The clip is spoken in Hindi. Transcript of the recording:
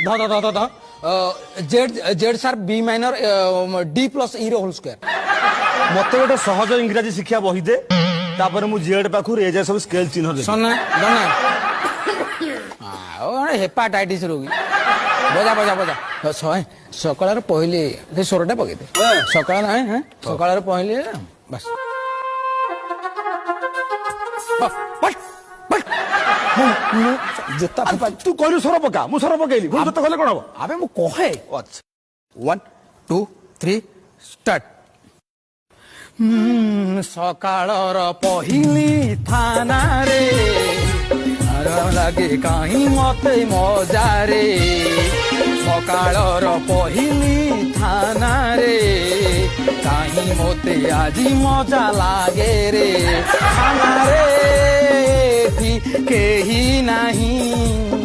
ध ध ध ध जेड जेड सार बी माइनर डी प्लस ई रो होल स्क्वायर मते गोटे सहज इंग्राजी शिक्षा बही दे तापर मु जेड पाखु ए जाय सब स्केल चिन्ह दे सोना दना आ हेपाटाइटिस रोगी बजा बजा बजा सकाळ पहिले ते सोरटा पके दे सकाळ ना हैं सकाळ पहिले बस जता तू कहलु सोर पका मु सोर पकेली मु जता कहले कोन हो अबे मु कहे अच्छा 1 2 3 स्टार्ट सकाळर पहिली थाना रे लगे कहीं मते मजा रे सकाळर पहिली थाना रे कहीं मते आज मजा लागे रे थाना रे केही नहीं